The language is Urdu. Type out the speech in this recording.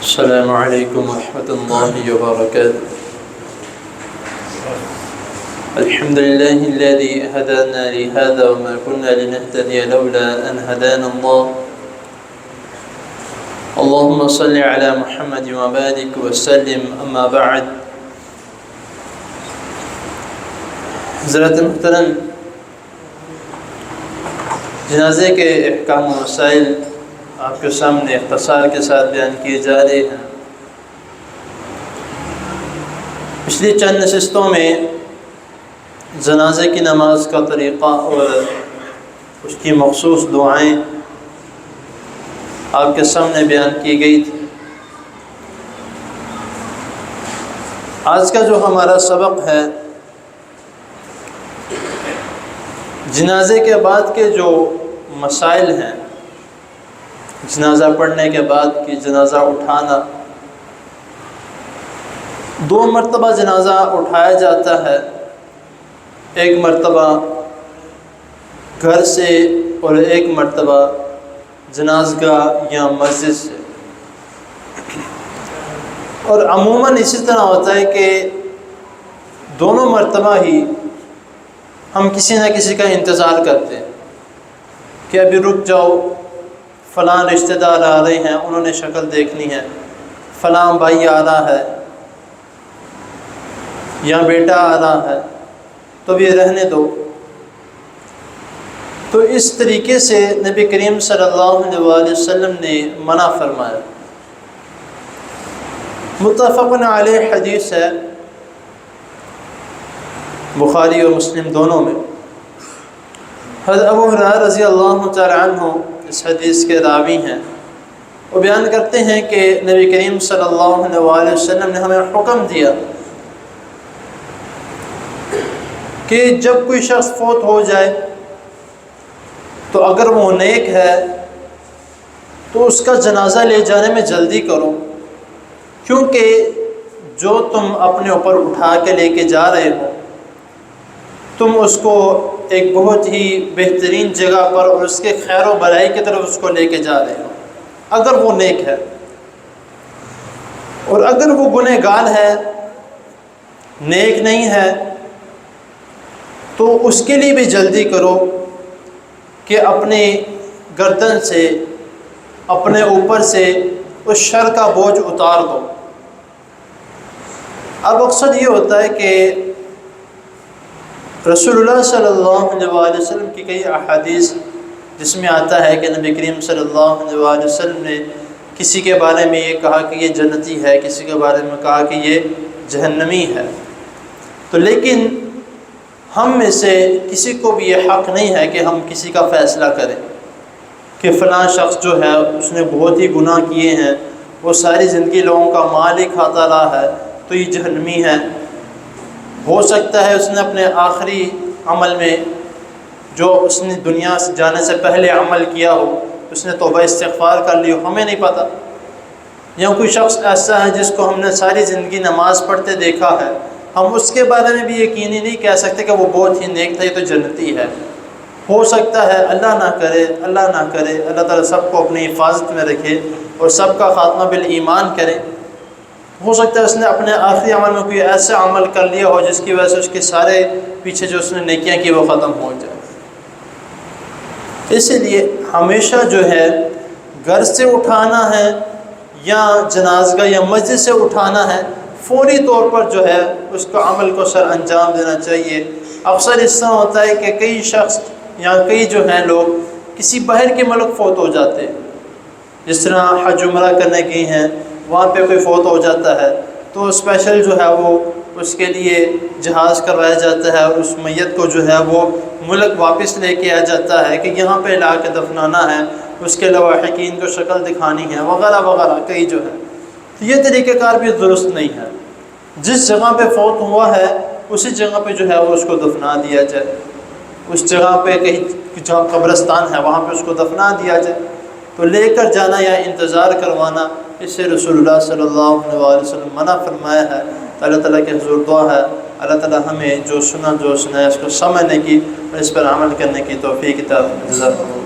السلام علیکم ورحمۃ اللہ وبرکاتہ۔ الحمد لله الذي هدانا لهذا وما كنا لنهتدي لولا أن هدانا الله اللهم صل على محمد وبارك وسلم أما بعد۔ حضرات محترم، جنازے کے احکام و مسائل آپ کے سامنے اختصار کے ساتھ بیان کیے جا رہے ہیں۔ پچھلی چند نشستوں میں جنازے کی نماز کا طریقہ اور اس کی مخصوص دعائیں آپ کے سامنے بیان کی گئی تھی۔ آج کا جو ہمارا سبق ہے، جنازے کے بعد کے جو مسائل ہیں، جنازہ پڑھنے کے بعد کی جنازہ اٹھانا، 2 مرتبہ جنازہ اٹھایا جاتا ہے، ایک مرتبہ گھر سے اور ایک مرتبہ جنازگاہ یا مسجد سے، اور عموماً اسی طرح ہوتا ہے کہ دونوں مرتبہ ہی ہم کسی نہ کسی کا انتظار کرتے ہیں کہ ابھی رک جاؤ، فلاں رشتہ دار آ رہے ہیں، انہوں نے شکل دیکھنی ہے، فلاں بھائی آ رہا ہے یا بیٹا آ رہا ہے، تو یہ رہنے دو۔ تو اس طریقے سے نبی کریم صلی اللہ علیہ وسلم نے منع فرمایا۔ متفق علیہ حدیث ہے، بخاری اور مسلم دونوں میں۔ حضرت ابو ہریرہ رضی اللہ تعالی عنہ اس حدیث کے راوی ہیں، وہ بیان کرتے ہیں کہ نبی کریم صلی اللہ علیہ وسلم نے ہمیں حکم دیا کہ جب کوئی شخص فوت ہو جائے تو اگر وہ نیک ہے تو اس کا جنازہ لے جانے میں جلدی کرو، کیونکہ جو تم اپنے اوپر اٹھا کے لے کے جا رہے ہو، تم اس کو ایک بہت ہی بہترین جگہ پر اور اس کے خیر و بھلائی کی طرف اس کو لے کے جا رہے ہو، اگر وہ نیک ہے۔ اور اگر وہ گنہگار ہے، نیک نہیں ہے، تو اس کے لیے بھی جلدی کرو کہ اپنے گردن سے، اپنے اوپر سے اس شر کا بوجھ اتار دو۔ اب اکثر یہ ہوتا ہے کہ رسول اللہ صلی اللہ علیہ وسلم کی کئی احادیث جس میں آتا ہے کہ نبی کریم صلی اللہ علیہ وسلم نے کسی کے بارے میں یہ کہا کہ یہ جنتی ہے، کسی کے بارے میں کہا کہ یہ جہنمی ہے، تو لیکن ہم میں سے کسی کو بھی یہ حق نہیں ہے کہ ہم کسی کا فیصلہ کریں کہ فلاں شخص جو ہے اس نے بہت ہی گناہ کیے ہیں، وہ ساری زندگی لوگوں کا مال ہی کھاتا رہا ہے، تو یہ جہنمی ہے۔ ہو سکتا ہے اس نے اپنے آخری عمل میں جو اس نے دنیا سے جانے سے پہلے عمل کیا ہو، اس نے توبہ استغفار کر لی ہو، ہمیں نہیں پتہ۔ یا کوئی شخص ایسا ہے جس کو ہم نے ساری زندگی نماز پڑھتے دیکھا ہے، ہم اس کے بارے میں بھی یقینی نہیں کہہ سکتے کہ وہ بہت ہی نیک تھا، یہ تو جنتی ہے۔ ہو سکتا ہے، اللہ نہ کرے، اللہ نہ کرے، اللہ تعالیٰ سب کو اپنی حفاظت میں رکھے اور سب کا خاتمہ بالایمان کرے۔ ہو سکتا ہے اس نے اپنے آخری عمل میں کوئی ایسا عمل کر لیا ہو جس کی وجہ سے اس کے سارے پیچھے جو اس نے نیکیاں کی وہ ختم ہو جائے۔ اسی لیے ہمیشہ جو ہے گھر سے اٹھانا ہے یا جنازگاہ یا مسجد سے اٹھانا ہے، فوری طور پر جو ہے اس کو عمل کو سر انجام دینا چاہیے۔ اکثر اس طرح ہوتا ہے کہ کئی شخص یا کئی جو ہیں لوگ کسی باہر کے ملک فوت ہو جاتے ہیں، جس طرح حج عمرہ کرنے گئے ہیں، وہاں پہ کوئی فوت ہو جاتا ہے تو اسپیشل جو ہے وہ اس کے لیے جہاز کروایا جاتا ہے اور اس میت کو جو ہے وہ ملک واپس لے کے آ جاتا ہے کہ یہاں پہ لا کے دفنانا ہے، اس کے لواحقین کو شکل دکھانی ہے وغیرہ وغیرہ کئی جو ہے۔ تو یہ طریقہ کار بھی درست نہیں ہے۔ جس جگہ پہ فوت ہوا ہے اسی جگہ پہ جو ہے وہ اس کو دفنا دیا جائے، اس جگہ پہ کہیں جہاں قبرستان ہے وہاں پہ اس کو دفنا دیا جائے۔ تو لے کر جانا یا انتظار کروانا، اس سے رسول اللہ صلی اللہ علیہ وسلم منع فرمایا ہے۔ اللہ تعالیٰ کے حضور دعا ہے اللہ تعالیٰ ہمیں جو سنا ہے اس کو سمجھنے کی اور اس پر عمل کرنے کی توفیق عطا فرمائے۔